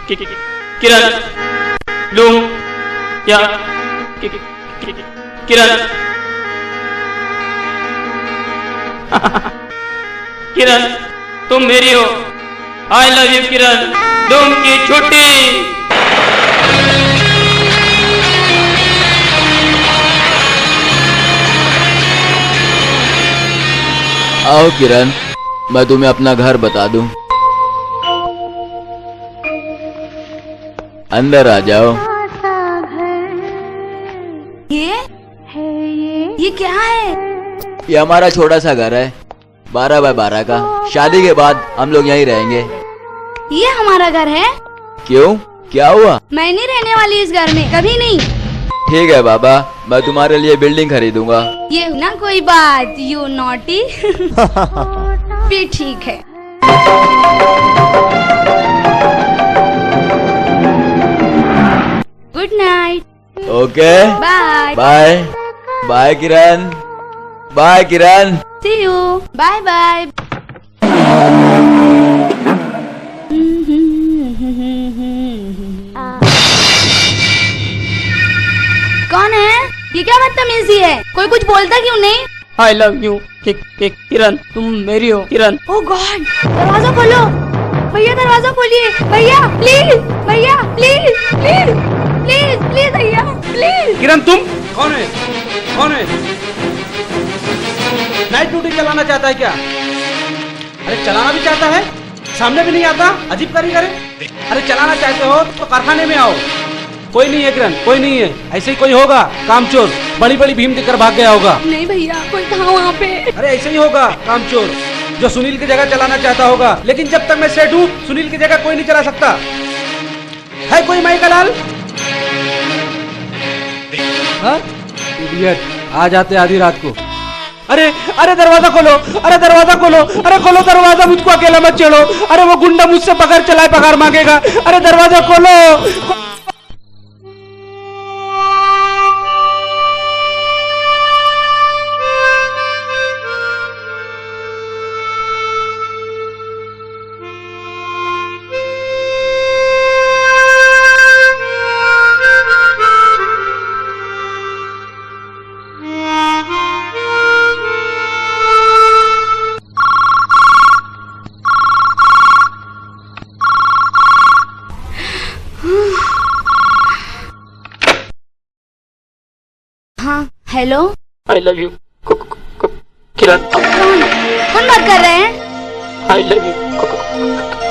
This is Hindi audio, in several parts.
किरण लूं या किरण किरण तुम मेरी हो। आई लव यू किरण, लूं की छुट्टी। आओ किरण, मैं तुम्हें अपना घर बता दूं। अंदर आ जाओ। ये क्या है? ये हमारा छोटा सा घर है, 12 बाय 12 का। शादी के बाद हम लोग यहीं रहेंगे। ये हमारा घर है? क्यों, क्या हुआ? मैं नहीं रहने वाली इस घर में, कभी नहीं। ठीक है बाबा, मैं तुम्हारे लिए बिल्डिंग खरीदूंगा। ये ना कोई बात, यू नॉटी। भी ठीक है। Good night. Okay, bye bye bye Kiran, bye Kiran. See you, bye bye. कौन है? ये क्या बदतमीजी है? कोई कुछ बोलता क्यों नहीं? आई लव यू किरण, तुम मेरी हो किरण। ओह गॉड, दरवाजा खोलो भैया, दरवाजा खोलिए भैया, प्लीज भैया, प्लीज प्लीज प्लीज प्लीज भैया, प्लीज। किरण तुम कौन है? कौन है? नाइट ड्यूटी चलाना चाहता है क्या? अरे चलाना भी चाहता है, सामने भी नहीं आता, अजीब कारीगर है। अरे चलाना चाहते हो तो कारखाने में आओ। कोई नहीं है किरण, कोई नहीं है, ऐसे ही कोई होगा कामचोर, बड़ी बड़ी भीम देकर भाग गया होगा। नहीं भैया, कोई था वहाँ पे। अरे ऐसे ही होगा कामचोर, जो सुनील की जगह चलाना चाहता होगा। लेकिन जब तक मैं सेठ हूँ, सुनील की जगह कोई नहीं चला सकता है। कोई माई का लाल? हाँ? इडियट, आ जाते आधी रात को। अरे अरे दरवाजा खोलो, अरे दरवाजा खोलो, अरे खोलो दरवाजा, मुझको अकेला मत छोड़ो। अरे वो गुंडा मुझसे पगार चलाए, पगार मांगेगा। अरे दरवाजा खोलो। हाँ हेलो, आई लव यू किरण। कौन बात कर रहे हैं? आई लव यू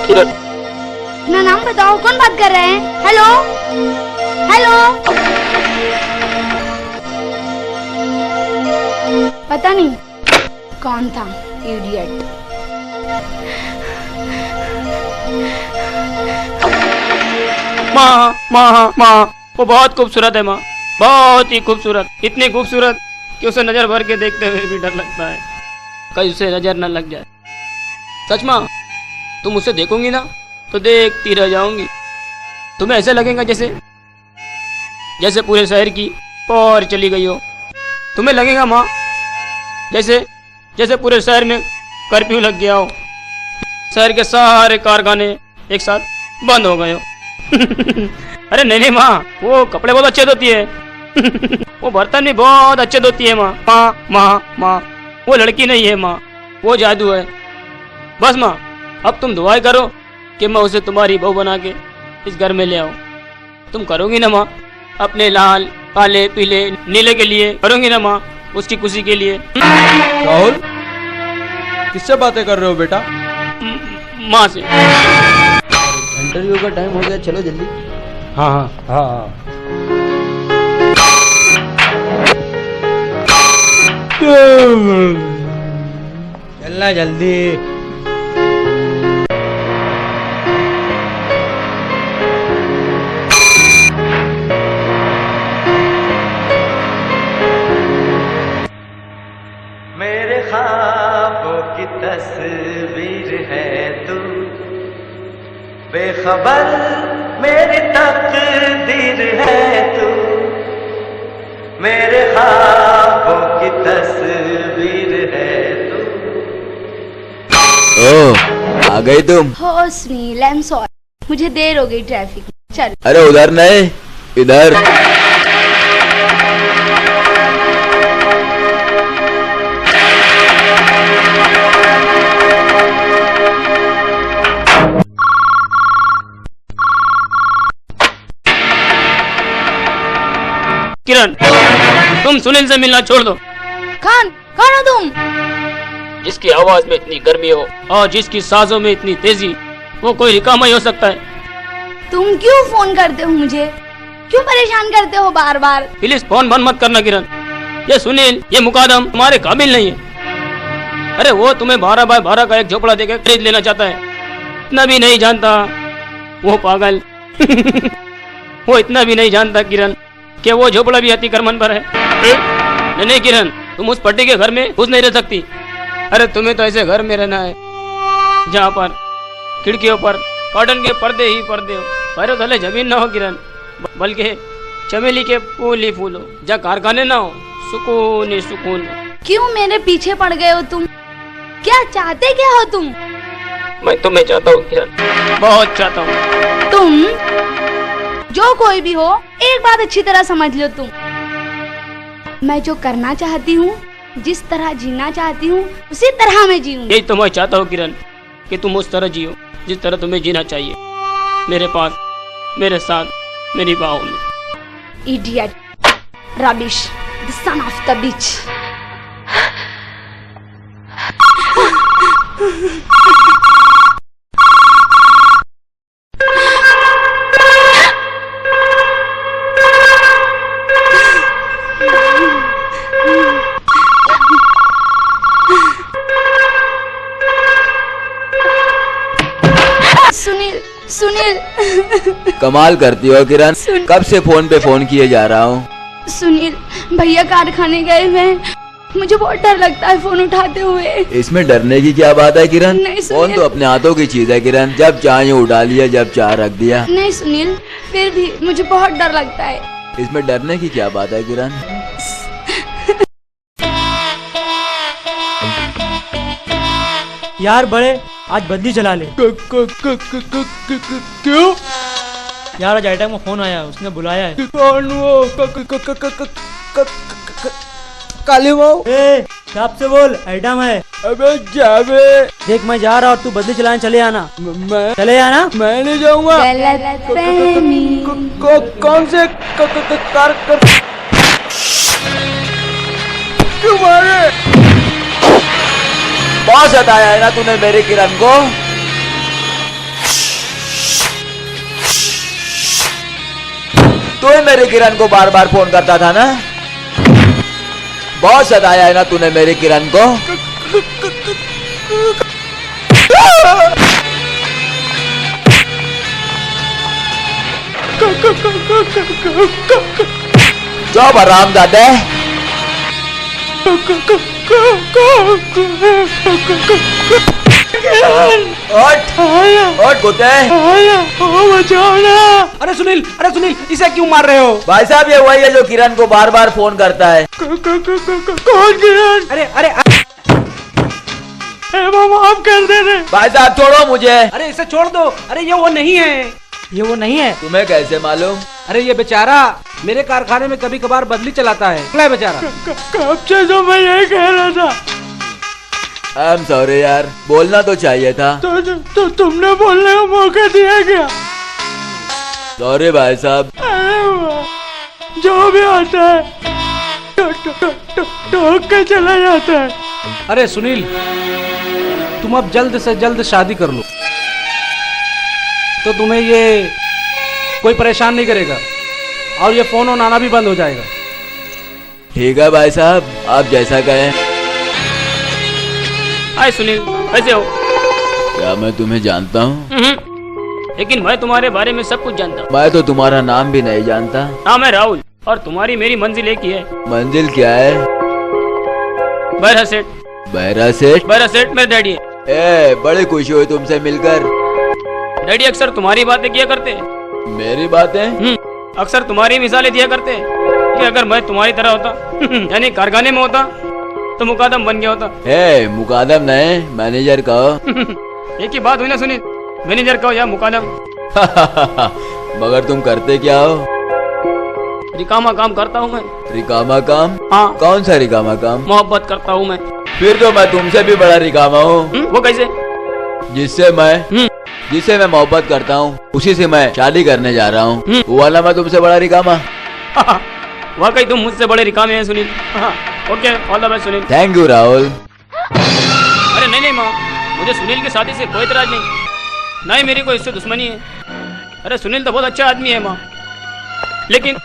किरण। अपना नाम बताओ, कौन बात कर रहे हैं? हेलो हेलो, पता नहीं कौन था, इडियट। माँ माँ माँ, वो बहुत खूबसूरत है माँ, बहुत ही खूबसूरत, इतनी खूबसूरत कि उसे नजर भर के देखते हुए भी डर लगता है, कहीं उसे नजर न लग जाए। सच माँ, तुम उसे देखोगी ना तो देखती रह जाऊंगी। तुम्हें ऐसा लगेगा जैसे जैसे पूरे शहर की पौर चली गई हो। तुम्हें लगेगा माँ जैसे जैसे पूरे शहर में कर्फ्यू लग गया हो, शहर के सारे कारखाने एक साथ बंद हो गए हो। अरे नहीं माँ, वो कपड़े बहुत अच्छे धोती है। वो बर्तन भी बहुत अच्छे धोती है माँ। माँ माँ माँ, वो लड़की नहीं है माँ, वो जादू है। बस माँ, अब तुम दुआएं करो कि मैं उसे तुम्हारी बहू बना के इस घर में ले आऊं। तुम करोगी ना माँ? अपने लाल काले पीले नीले के लिए करोगी ना माँ? उसकी खुशी के लिए। राहुल, किससे बातें कर रहे हो बेटा? माँ से। इंटरव्यू का टाइम हो गया, चलो जल्दी। हाँ हाँ हाँ हाँ। चलना जल्दी। मेरे ख्वाबों की तस्वीर है तू, बेखबर मेरी तकदीर है तू, मेरे ख्वाबों की तस्वीर है तू। ओ, आ गई तुम? हो सुनील, आई एम सॉरी। मुझे देर हो गई ट्रैफिक में। चल। अरे उधर नहीं, इधर। किरण, तुम सुनील से मिलना छोड़ दो। कौन कौन हो तुम? जिसकी आवाज में इतनी गर्मी हो और जिसकी सांसों में इतनी तेजी, वो कोई रिकामा ही हो सकता है। तुम क्यों फोन करते हो मुझे? क्यों परेशान करते हो बार बार? प्लीज फोन बंद मत करना किरण। ये सुनील, ये मुकादम तुम्हारे काबिल नहीं है। अरे वो तुम्हें 12 बाय 12 का एक झोपड़ा देकर खरीद लेना चाहता है। इतना भी नहीं जानता वो पागल वो इतना भी नहीं जानता किरण कि वो झोपड़ा भी अतिक्रमण पर है। नहीं किरण, तुम उस पट्टी के घर में घुस नहीं रह सकती। अरे तुम्हें तो ऐसे घर में रहना है जहाँ पर खिड़कियों पर कॉटन के पर्दे ही पर्दे हो, पैरों तले जमीन ना हो किरण, बल्कि चमेली के फूल ही फूल हो, जहाँ कारखाने ना हो, सुकून ही सुकून हो। क्यों मेरे पीछे पड़ गए हो तुम? क्या चाहते क्या हो तुम? मैं तुम्हें चाहता हूँ किरण, बहुत चाहता हूँ। तुम जो कोई भी हो, एक बात अच्छी तरह समझ लो तुम। मैं जो करना चाहती हूँ, जिस तरह जीना चाहती हूँ, उसी तरह मैं जीऊंगी। यही तो मैं चाहता हूँ किरण, कि तुम उस तरह जियो जिस तरह तुम्हें जीना चाहिए, मेरे पास, मेरे साथ, मेरी बाहों में। Idiot, rubbish, the son of the bitch. Sunil, Sunil. कमाल करती हो किरण, कब से फोन पे फोन किए जा रहा हूँ। सुनील, भैया कारखाने गए हुए हैं, मुझे बहुत डर लगता है फोन उठाते हुए। इसमें डरने की क्या बात है किरण? नहीं सुनील। फोन तो अपने हाथों की चीज है किरण, जब चाहे उठा लिया, जब चाह रख दिया। नहीं सुनील, फिर भी मुझे बहुत डर लगता है। इसमें डरने की क्या बात है किरण? यार बड़े, आज बदली चला ले। क्यों? यार आज आइटम का फोन आया, उसने बुलाया है। कौन वो? काली माँ? साहब से बोल, आइटम है। अबे जावे। देख मैं जा रहा और तू बदली चलाने चले आना। मैं चले आना। मैं नहीं जाऊंगा। गलतफहमी। कौन से कार कर क्यों मारे? बहुत सताया है ना तूने मेरी किरण को। तू ही मेरी किरण को बार बार फोन करता था ना। बहुत सताया है ना तूने मेरी किरण को। जो हरामजादे। अरे सुनील, अरे सुनील, इसे क्यों मार रहे हो? भाई साहब ये वही है जो किरण को बार बार फोन करता है। कौन किरण? अरे अरे माफ कर दे रे। भाई साहब छोड़ो मुझे। अरे इसे छोड़ दो। अरे ये वो नहीं है। ये वो नहीं है। तुम्हें कैसे मालूम? अरे ये बेचारा मेरे कारखाने में कभी कभार बदली चलाता है। क्या बेचारा? कब से तो मैं यही कह रहा था। आई एम सॉरी यार, बोलना तो चाहिए था। तो तुमने बोलने का मौका दिया क्या? सॉरी भाई साहब। जो भी आता है ठोक के चला जाता है। अरे सुनील, तुम अब जल्द से जल्द शादी कर लो तो तुम्हें ये कोई परेशान नहीं करेगा और ये फोन ऑन आना भी बंद हो जाएगा। ठीक है भाई साहब, आप जैसा कहें। हाय सुनील, कैसे हो? क्या मैं तुम्हें जानता हूँ? लेकिन मैं तुम्हारे बारे में सब कुछ जानता हूँ। मैं तो तुम्हारा नाम भी नहीं जानता। नाम है राहुल और तुम्हारी मेरी मंजिल एक ही है। मंजिल क्या है? बहरा सेठ। बहरा सेठ? बहरा सेठ मेरे डैडी है। बड़ी खुशी हुई तुमसे मिलकर। डैडी अक्सर तुम्हारी बातें किया करते। मेरी बातें? अक्सर तुम्हारी मिसालें दिया करते कि अगर मैं तुम्हारी तरह होता यानी कारखाने में होता तो मुकादम बन गया होता। मुकादम नहीं, मैनेजर कहो। एक ही बात हुई ना सुनील, मैनेजर कहो या मुकादम, मगर तुम करते क्या हो? रिकामा काम करता हूँ मैं। रिकामा काम? हाँ। कौन सा रिकामा काम? मोहब्बत करता हूँ मैं। फिर तो मैं तुमसे भी बड़ा रिकामा हूँ। वो कैसे? जिससे मैं मोहब्बत करता हूँ उसी से मैं शादी करने जा रहा हूँ। वो वाला मैं तुमसे बड़ा रिकामा। वाकई तुम मुझसे बड़े रिकामे हैं Sunil. Okay, all the best Sunil. Thank you Rahul. अरे नहीं माँ, मुझे सुनील की शादी से कोई इतराज नहीं, ना ही मेरी कोई इससे दुश्मनी है। अरे सुनील तो बहुत अच्छा आदमी है माँ, लेकिन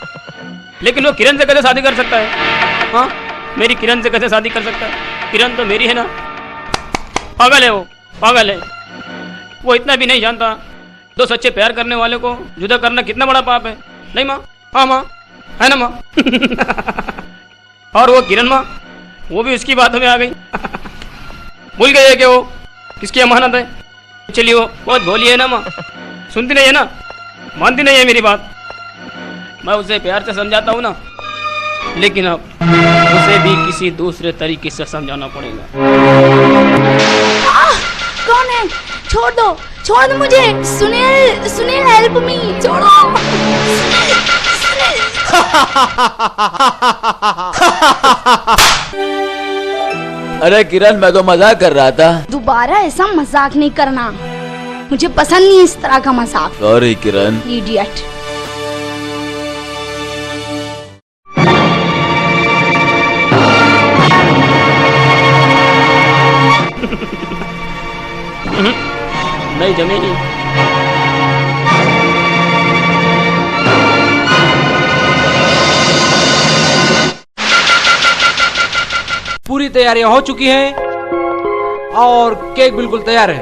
वो किरण से कैसे शादी कर सकता है? हाँ, मेरी किरण से कैसे शादी कर सकता है? किरण तो मेरी है ना। पागल है वो, पागल है वो। इतना भी नहीं जानता दो सच्चे प्यार करने वाले को जुदा करना कितना बड़ा पाप है। नहीं माँ? हाँ माँ, है ना माँ? और वो किरण माँ, वो भी उसकी बातों में आ गई। भूल गई है कि वो किसकी अमानत है। चलिए, वो बहुत भोली है ना माँ, सुनती नहीं है ना, मानती नहीं है मेरी बात। मैं उसे प्यार से समझाता हूँ ना, लेकिन अब उसे भी किसी दूसरे तरीके से समझाना पड़ेगा। कौन है? छोड़ दो मुझे। सुनील, सुनील हेल्प मी, छोड़ो। अरे किरण, मैं तो मजाक कर रहा था। दोबारा ऐसा मजाक नहीं करना, मुझे पसंद नहीं इस तरह का मजाक। सॉरी किरण। इडियट। नहीं जमेगी। पूरी तैयारियां हो चुकी हैं और केक बिल्कुल तैयार है।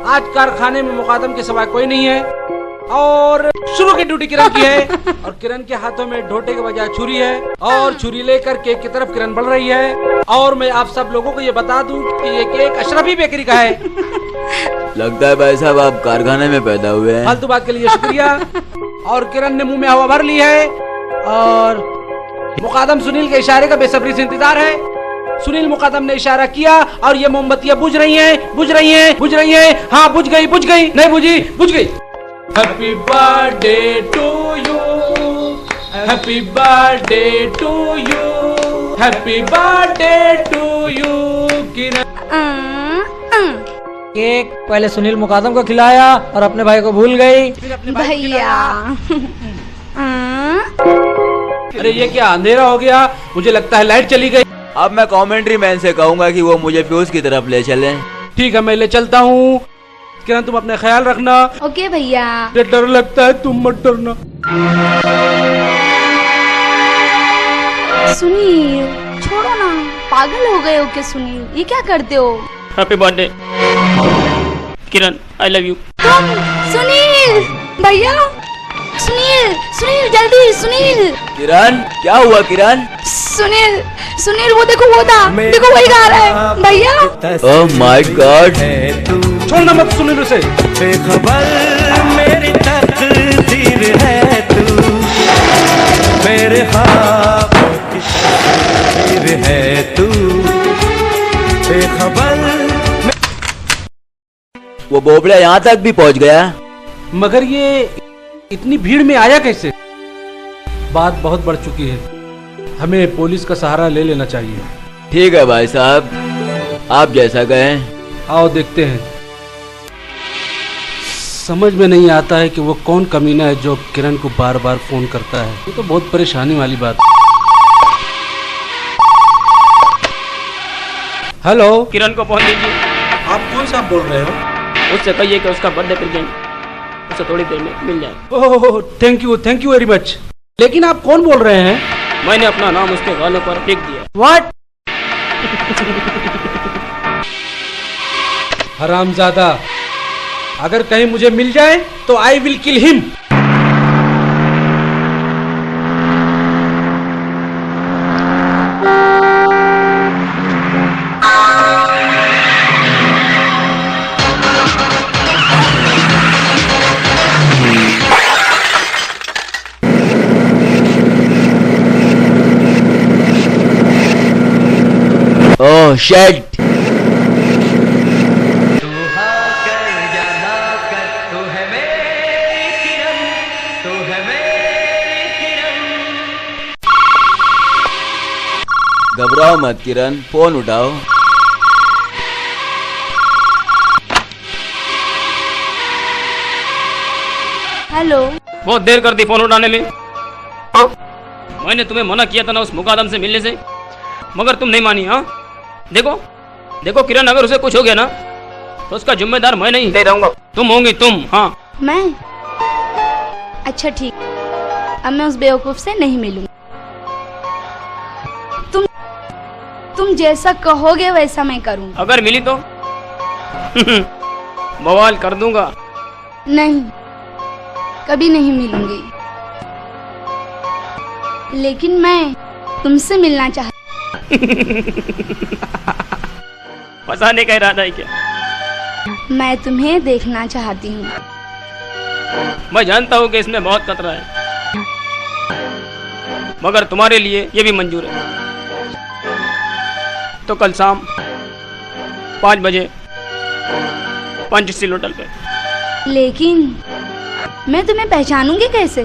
आज कारखाने में मुकादम के सिवाय कोई नहीं है और शुरू की ड्यूटी किरण की है। और किरण के हाथों में ढोटे के बजाय छुरी है और छुरी लेकर केक की तरफ किरण बढ़ रही है। और मैं आप सब लोगों को ये बता दूं कि ये केक अशरफी बेकरी का है। लगता है भाई साहब आप कारखाने में पैदा हुए हैं। फालतू बात के लिए शुक्रिया। और किरण ने मुंह में हवा भर ली है और मुकादम सुनील के इशारे का बेसब्री से इंतजार है। सुनील मुकादम ने इशारा किया और ये मोमबत्तियां बुझ रही हैं, बुझ रही हैं, बुझ रही हैं। हाँ, बुझ गई, नहीं बुझी, बुझ गई। Happy birthday to you, happy birthday to you, happy birthday to you Kiran. Cake पहले सुनील मुकादम को खिलाया और अपने भाई को भूल गई। भैया। अरे ये क्या अंधेरा हो गया? मुझे लगता है लाइट चली गई। अब मैं कमेंट्री मैन से कहूंगा कि वो मुझे फ्यूज की तरफ ले चले। ठीक है, मैं ले चलता हूँ। किरण, तुम अपना ख्याल रखना। ओके भैया। डर लगता है, तुम मत डरना। सुनील, छोड़ो ना, पागल हो गए हो क्या सुनील? ये क्या करते हो? Happy birthday Kiran, I love you. तुम? सुनील भैया, सुनील, सुनील जल्दी, सुनील। किरण, क्या हुआ किरण? सुनील, सुनील वो देखो, वो था, देखो वही गा रहा है भैया। Oh my God. छोड़ना मत सुनील उसे। बेखबर मेरी तकदीर है तू, मेरे ख्वाबों की तस्वीर है तू, बेखबर। वो बोबड़ा यहाँ तक भी पहुँच गया। मगर ये इतनी भीड़ में आया कैसे? बात बहुत बढ़ चुकी है, हमें पुलिस का सहारा ले लेना चाहिए। ठीक है भाई साहब, आप जैसा कहें। आओ देखते हैं। समझ में नहीं आता है कि वो कौन कमीना है जो किरण को बार बार फोन करता है। ये तो बहुत परेशानी वाली बात। हेलो, किरण को फोन दीजिए। आप कौन सा बोल रहे हो? उससे कहिए कि उसका बर्थडे प्रेजेंट उसे थोड़ी देर में मिल जाए। ओह, थैंक यू वेरी मच। लेकिन आप कौन बोल रहे हैं? मैंने अपना नाम उसके गालों पर लिख दिया। व्हाट? हरामजादा, अगर कहीं मुझे मिल जाए तो I will kill him. Oh shit. तू हाँ कर या ना कर, तू है मेरे घबराओ मत किरण, फोन उठाओ। हेलो। बहुत देर कर दी फोन उठाने में। हाँ? मैंने तुम्हें मना किया था ना उस मुकादम से मिलने से, मगर तुम नहीं मानी। हाँ देखो देखो किरण, अगर उसे कुछ हो गया ना तो उसका जिम्मेदार मैं नहीं रहूंगा, तुम होंगी तुम। हाँ मैं? अच्छा ठीक, अब मैं उस बेवकूफ से नहीं मिलूंगी। तुम जैसा कहोगे वैसा मैं करूंगी। अगर मिली तो बवाल कर दूंगा। नहीं, कभी नहीं मिलूंगी। लेकिन मैं तुमसे मिलना चाहती। फंसाने का इरादा है क्या? मैं तुम्हें देखना चाहती हूँ। मैं जानता हूँ कि इसमें बहुत खतरा है, मगर तुम्हारे लिए ये भी मंजूर है। तो कल शाम 5 बजे पंचशील होटल पे। लेकिन मैं तुम्हें पहचानूंगी कैसे?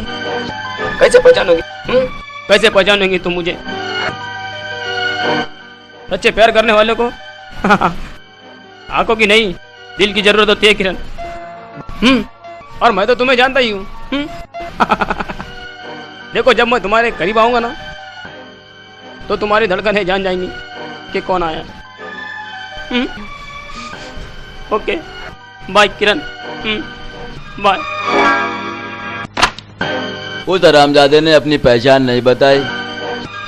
कैसे पहचानोगी? कैसे पहचानोगी तुम मुझे? सच्चे प्यार करने वाले को आंखों की नहीं, दिल की जरूरत होती है किरण। और मैं तो तुम्हें जानता ही हूँ। देखो, जब मैं तुम्हारे करीब आऊंगा ना तो तुम्हारी धड़कनें जान जाएंगी कि कौन आया। Okay bye Kiran, bye. उस हरामजादे ने अपनी पहचान नहीं बताई,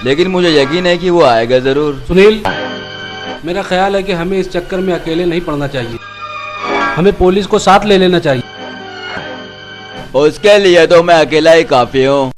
लेकिन मुझे यकीन है कि वो आएगा जरूर। सुनील, मेरा ख्याल है कि हमें इस चक्कर में अकेले नहीं पड़ना चाहिए, हमें पुलिस को साथ ले लेना चाहिए। उसके लिए तो मैं अकेला ही काफी हूँ।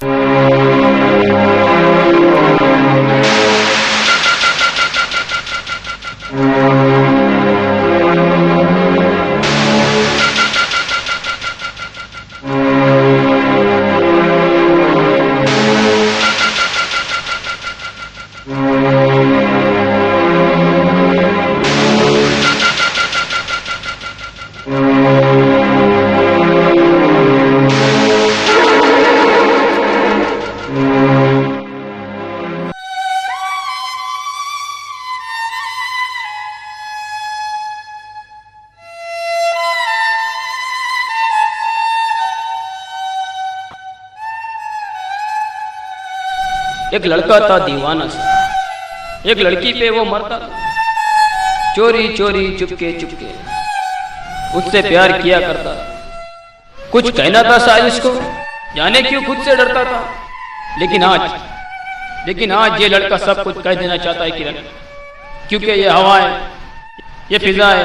एक लड़का था दीवाना सा, एक लड़की पे वो मरता था। चोरी चोरी चुपके चुपके उससे प्यार किया करता। कुछ कहना था शायद उसको, जाने क्यों खुद से डरता था। लेकिन आज ये लड़का सब कुछ कह देना चाहता है किरण, क्योंकि ये हवा है, ये फिजा है,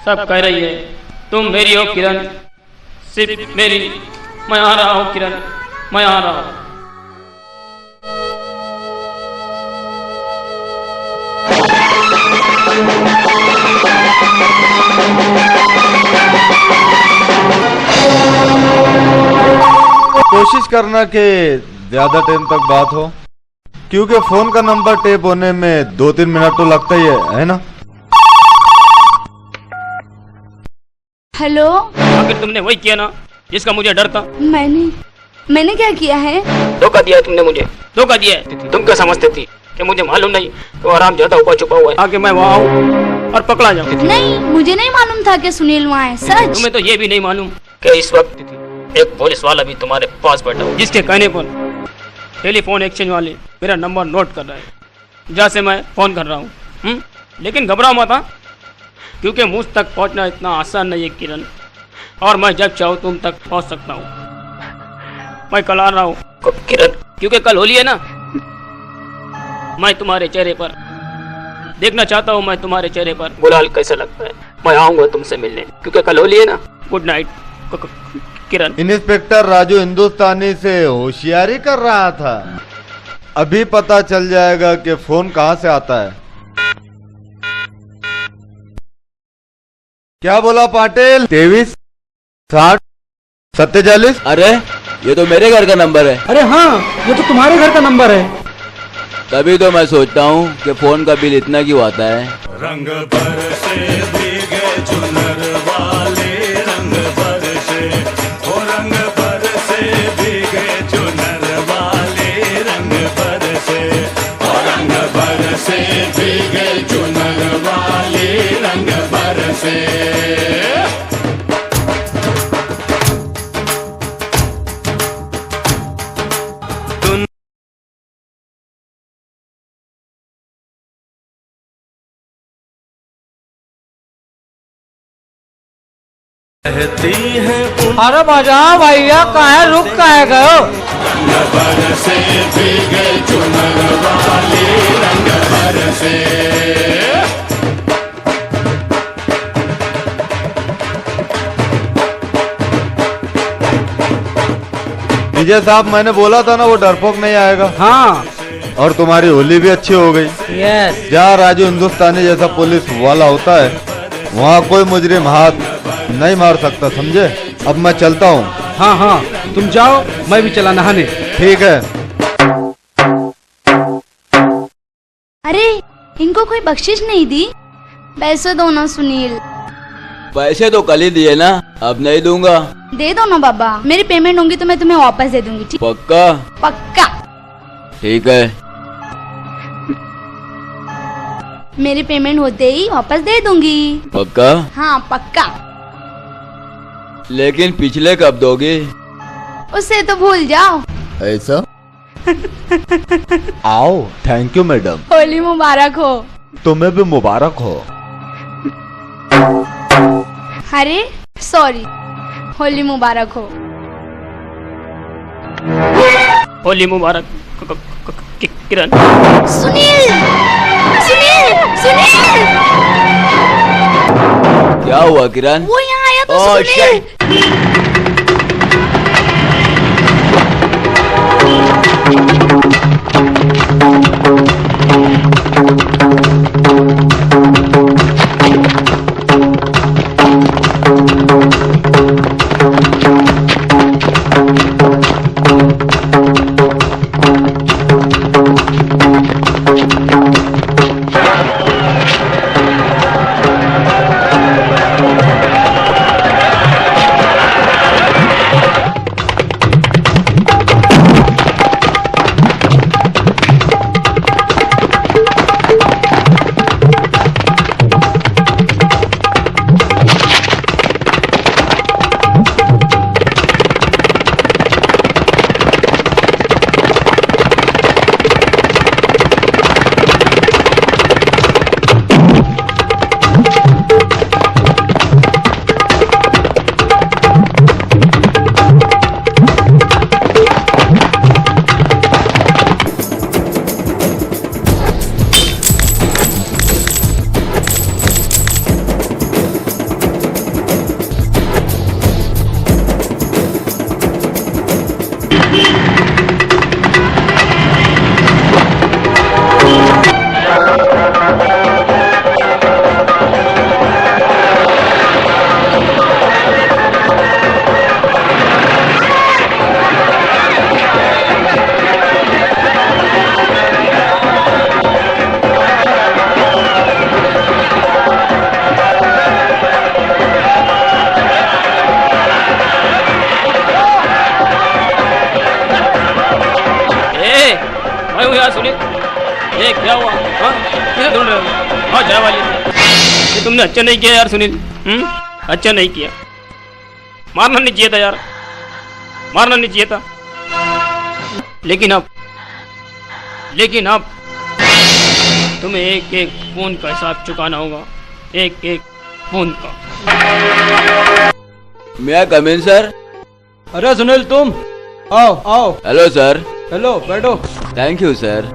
सब कह रही है तुम मेरी हो किरण, सिर्फ मेरी। मैं आ रहा हूँ किरण, मैं आ रहा हूँ। कोशिश करना कि ज्यादा टाइम तक बात हो, क्योंकि फोन का नंबर टेप होने में 2-3 मिनट तो लगता ही है ना? हेलो। आखिर तुमने वही किया ना जिसका मुझे डर था। मैंने क्या किया है? धोखा दिया है तुमने मुझे, धोखा दिया है। तुम क्या समझते थी कि मुझे मालूम नहीं तो आराम ज्यादा ऊपर छुपा हुआ है, आगे मैं वहाँ आऊँ और पकड़ा जाऊँ? नहीं, मुझे नहीं मालूम था कि सुनील वहाँ है। सच? तुम्हें तो ये भी नहीं मालूम कि इस वक्त एक पुलिस वाला भी तुम्हारे पास बैठा है, जिसके कहने पर टेलीफोन एक्सचेंज वाले मेरा नंबर नोट कर रहे हैं, जहाँ से मैं फोन कर रहा हूँ। लेकिन घबराओ मत, क्योंकि मुझ तक पहुँचना इतना आसान नहीं है किरण, और मैं जब चाहूँ तुम तक पहुँच सकता हूँ। मैं कल आ रहा हूँ किरण, क्योंकि कल होली है ना। मैं तुम्हारे चेहरे पर देखना चाहता हूँ, मैं तुम्हारे चेहरे पर गुलाल कैसा लगता है। मैं आऊँगा तुमसे मिलने, क्योंकि कल होली है ना। गुड नाइट किरण। इंस्पेक्टर राजू हिंदुस्तानी से होशियारी कर रहा था। अभी पता चल जाएगा कि फोन कहाँ से आता है। क्या बोला पाटिल? 23 60 47? अरे ये तो मेरे घर का नंबर है। अरे हाँ, ये तो तुम्हारे घर का नंबर है। तभी तो मैं सोचता हूँ कि फोन का बिल इतना क्यों आता है। रंग बरसे भीगे चुनर वाले, रंग बरसे, ओ रंग बरसे भीगे चुनर वाले, रंग बरसे, ओ रंग बरसे। कहती है उन अरे बजाओ भैया, कहाँ रुक कहाँ गए? बरसे भीगे चुनर वाले रंग बरसे। विजय साहब, मैंने बोला था ना वो डरपोक नहीं आएगा। हाँ और तुम्हारी होली भी अच्छी हो गई। यस। जहाँ राजू हिंदुस्तानी जैसा पुलिस वाला होता है, वहाँ कोई मुजरिम हाथ नहीं मार सकता, समझे? अब मैं चलता हूँ। हाँ हाँ, तुम जाओ, मैं भी चला नहाने। ठीक है। अरे इनको कोई बख्शिश नहीं दी? पैसे दो ना सुनील। पैसे तो कल ही दिए ना, अब नहीं दूंगा। दे दो ना बाबा, मेरी पेमेंट होंगी तो मैं तुम्हें वापस दे दूंगी। ठीक? पक्का? पक्का। ठीक है। मेरी पेमेंट होते ही वापस दे दूंगी। पक्का? हाँ पक्का। लेकिन पिछले कब दोगे? उससे तो भूल जाओ। ऐसा? आओ। Thank you madam. होली मुबारक हो। तुम्हें भी मुबारक हो। अरे सॉरी, होली मुबारक हो। होली मुबारक किरण। सुनील, सुनील, सुनील! क्या हुआ किरण? वो यहाँ आया तो ओह, सुनील! मैं हूँ यार सुनील। ये क्या हुआ? हाँ किसे ढूंढ रहे हो? हाँ चाय वाली। ये तुमने अच्छा नहीं किया यार सुनील। अच्छा नहीं किया। मारना नहीं चाहिए था यार, मारना नहीं चाहिए था। लेकिन अब तुम्हें एक एक खून का हिसाब चुकाना होगा, एक एक खून का। मैं कम इन सर? अरे सुनील तुम आओ आओ। Hello sir. हेलो, बैठो। Thank you sir.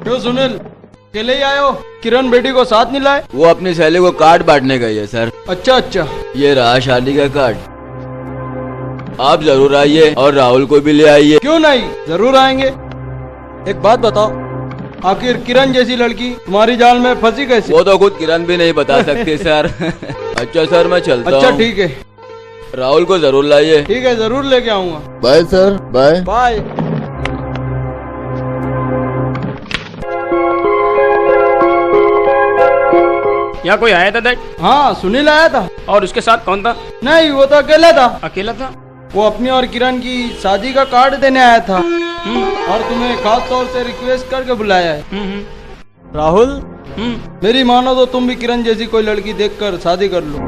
क्यों सुनील, अकेले ही आए हो? किरण बेटी को साथ नहीं लाए? वो अपनी सहेली को कार्ड बांटने गई है सर। अच्छा अच्छा। ये रहा शादी का कार्ड। आप जरूर आइए और राहुल को भी ले आइए। क्यों नहीं, जरूर आएंगे। एक बात बताओ, आखिर किरण जैसी लड़की तुम्हारी जाल में फंसी कैसे? वो तो खुद किरण भी नहीं बता सकती सर। अच्छा सर, मैं चलता हूँ। अच्छा ठीक है। राहुल को जरूर लाइए। ठीक है, जरूर लेके आऊंगा। Bye sir, bye bye. यहाँ कोई आया था दैट? हाँ सुनील आया था। और उसके साथ कौन था? नहीं, वो तो अकेला था। अकेला था? वो अपनी और किरण की शादी का कार्ड देने आया था और तुम्हें खास तौर से रिक्वेस्ट करके बुलाया है। राहुल, मेरी मानो तो तुम भी किरण जैसी कोई लड़की देखकर शादी कर लो।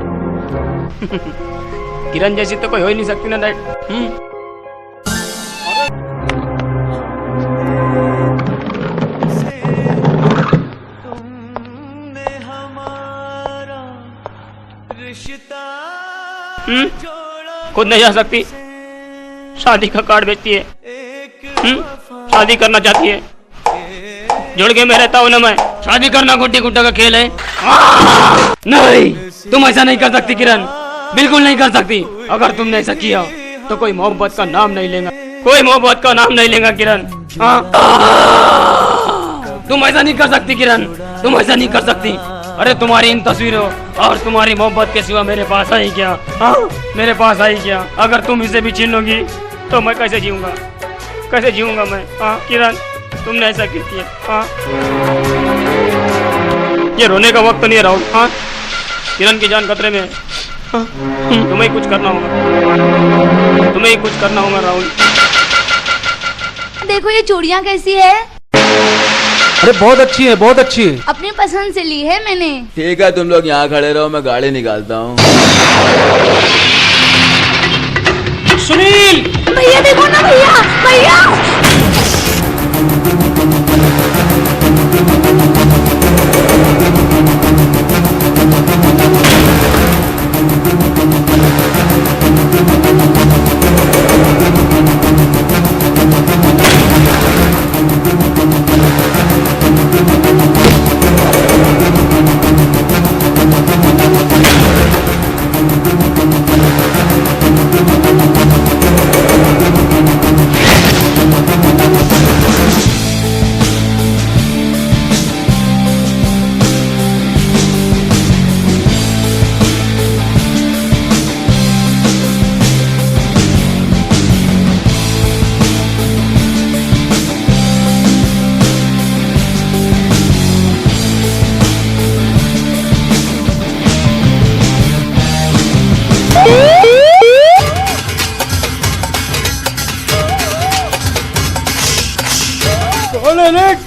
किरण जैसी तो कोई हो ही नहीं सकती ना दैट। तुमने हमारा रिश्ता खुद नहीं जा सकती, शादी का कार्ड बेचती है। शादी करना चाहती है, जुड़ के मैं रहता हूँ ना, मैं शादी करना गुड्डी गुड्डा का खेल है। नहीं, तुम ऐसा नहीं कर सकती किरण, बिल्कुल नहीं कर सकती। अगर तुमने ऐसा किया तो कोई मोहब्बत का नाम नहीं लेगा, कोई मोहब्बत का नाम नहीं लेगा किरण। तुम ऐसा नहीं कर सकती किरण, तुम ऐसा नहीं कर सकती। अरे तुम्हारी इन तस्वीरों और तुम्हारी मोहब्बत के सिवा मेरे पास आई क्या? हाँ, मेरे पास आई क्या? अगर तुम इसे भी छीन लोगी तो मैं कैसे जीऊंगा, कैसे जीऊंगा मैं? हाँ किरण, तुमने ऐसा क्यों किया? हाँ, ये रोने का वक्त नहीं है राहुल। हाँ, किरण की जान खतरे में है। हाँ, तुम्हें ही कुछ करना होगा, तुम्हें ही कुछ करना होगा राहुल। देखो ये चूड़ियाँ कैसी है? अरे बहुत अच्छी है, बहुत अच्छी है। अपनी पसंद से ली है मैंने। ठीक है, तुम लोग यहाँ खड़े रहो, मैं गाड़ी निकालता हूँ। सुनील, भैया देखो ना, भैया भैया।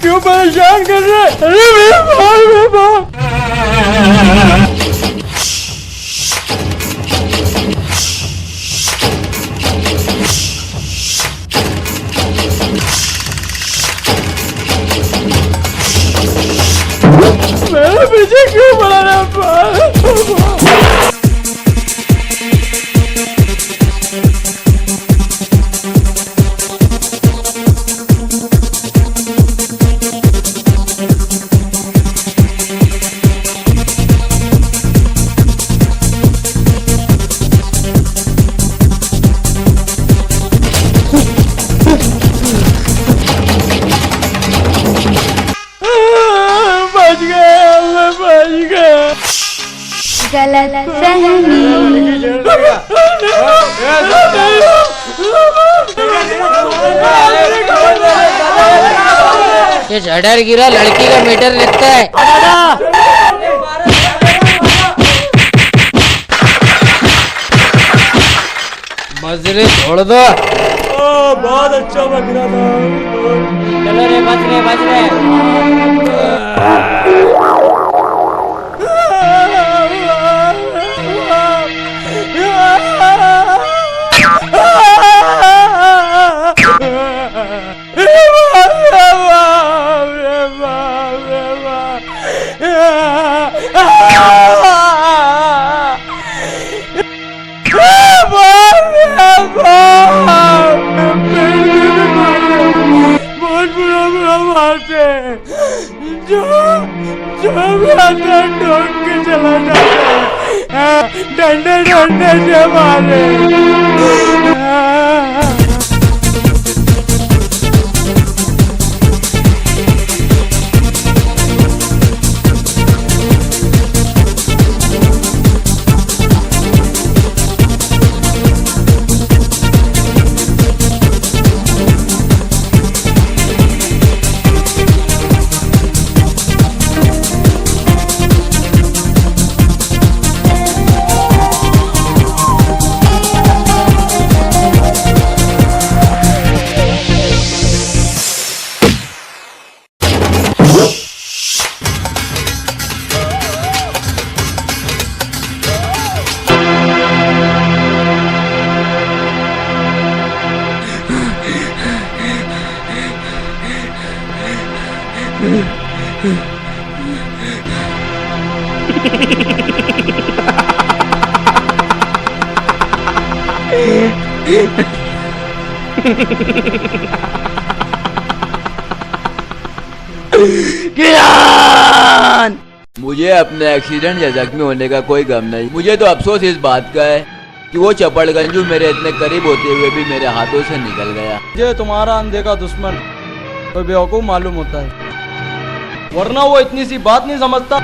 क्यों परेशान कर रहे? अरे मेरे बाप। मेरे पीछे क्यों पड़ा रहा? गलत फहमी। ये झड़र गिरा लड़की का मीटर लगता है। मजरे छोड़ दो। बहुत अच्छा बज रहा था। चलो रे, बच रहे बच रहे। बहुत बुरा मारते, जो ठोक के चला जाता है, डंडे से मारे। किरण! मुझे अपने एक्सीडेंट या जख्मी होने का कोई गम नहीं। मुझे तो अफसोस इस बात का है कि वो चपड़गंजू मेरे इतने करीब होते हुए भी मेरे हाथों से निकल गया। ये तुम्हारा अनदेखा दुश्मन कोई बेवकूफ मालूम होता है, वरना वो इतनी सी बात नहीं समझता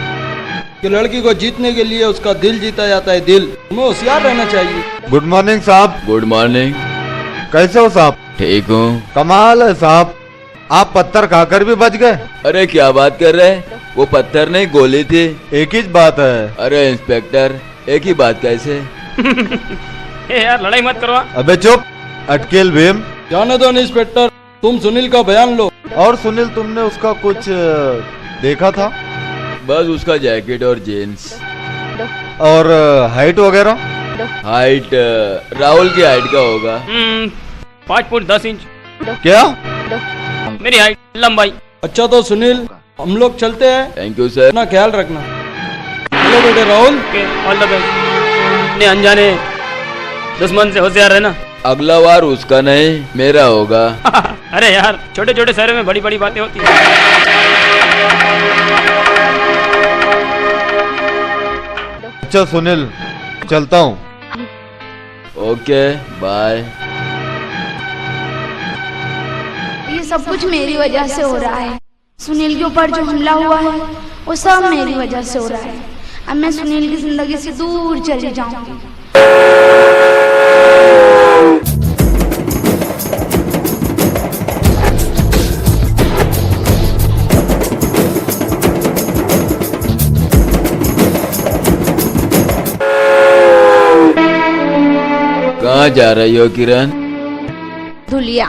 कि लड़की को जीतने के लिए उसका दिल जीता जाता है। दिल तुम्हें होशियार रहना चाहिए। गुड मॉर्निंग साहब। Good morning. कैसे हो साहब? ठीक हूँ। कमाल है साहब, आप पत्थर खाकर भी बच गए। अरे क्या बात कर रहे हैं, वो पत्थर नहीं गोली थी। एक ही बात है। अरे इंस्पेक्टर, एक ही बात कैसे? ए यार लड़ाई मत करो। अबे चुप, अटकेल भीम। जाने दो इंस्पेक्टर, तुम सुनील का बयान लो। और सुनील, तुमने उसका कुछ देखा था? बस उसका जैकेट और जीन्स। और हाइट वगैरह? हाइट राहुल की हाइट का होगा। 5 फुट 10 इंच क्या? मेरी हाइट, लंबाई। अच्छा तो सुनील, हम लोग चलते हैं। Thank you sir. अपना ख्याल रखना। चलो बेटे Rahul. Okay, all the best. अपने अनजाने दुश्मन से होशियार रहना। अगला बार उसका नहीं मेरा होगा। अरे यार, छोटे छोटे शहरों में बड़ी बड़ी बातें होती हैं। अच्छा सुनील, चलता हूँ। Okay bye. ये सब कुछ मेरी वजह से हो रहा है। सुनील के ऊपर जो हमला हुआ है वो सब मेरी वजह से हो रहा है। अब मैं सुनील की जिंदगी से दूर चली जाऊंगी। कहाँ जा रही हो किरण? धुलिया।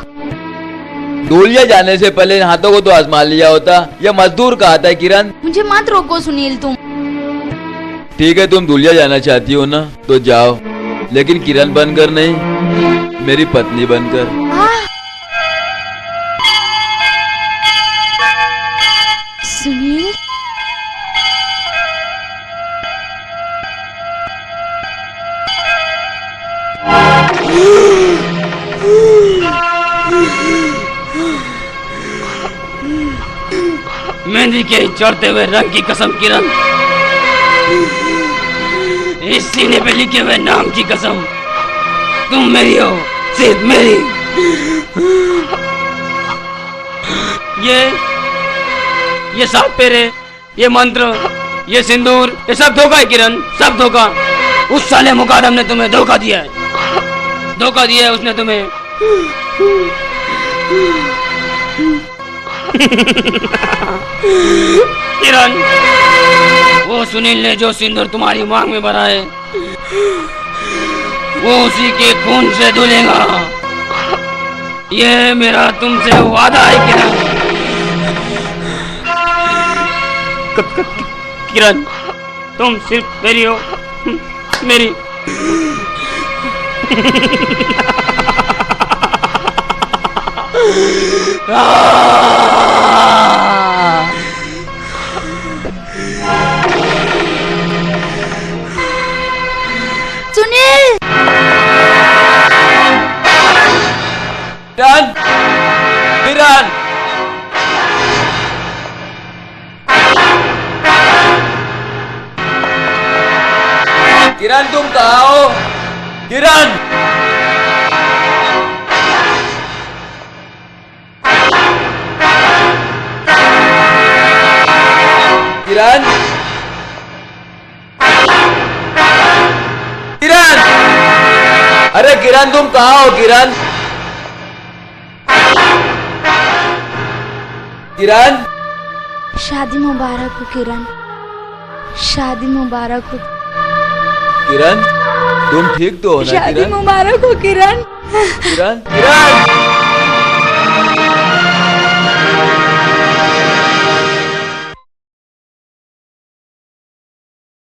धूलिया जाने से पहले इन हाथों को तो आजमा लिया होता। यह मजदूर कहा था किरण। मुझे मत रोको सुनील तुम। ठीक है, तुम धूलिया जाना चाहती हो ना तो जाओ, लेकिन किरण बनकर नहीं, मेरी पत्नी बनकर। सुनील, मेहंदी के चढ़ते हुए रंग की कसम किरण, इस सीने पे लिखे हुए नाम की कसम, तुम मेरी हो, सिर्फ मेरी। ये 7 फेरे, ये मंत्र, ये सिंदूर, ये सब धोखा है किरण, सब धोखा। उस साले मुकादम ने तुम्हें धोखा दिया है, धोखा दिया है उसने तुम्हें। किरण, वो सुनील ने जो सिंदूर तुम्हारी मांग में भरा है वो उसी के खून से धुलेगा। ये मेरा तुमसे वादा है किरण। किरण, तुम सिर्फ मेरी हो, मेरी। सुनील, किरण, किरण, किरण तुम कहाँ हो? किरण, किरण, किरण, अरे किरण तुम कहाँ हो? किरण, किरण, शादी मुबारक हो किरण, शादी मुबारक हो। किरण तुम ठीक तो हो ना? शादी किरण, मुबारक हो किरण। किरण, किरण।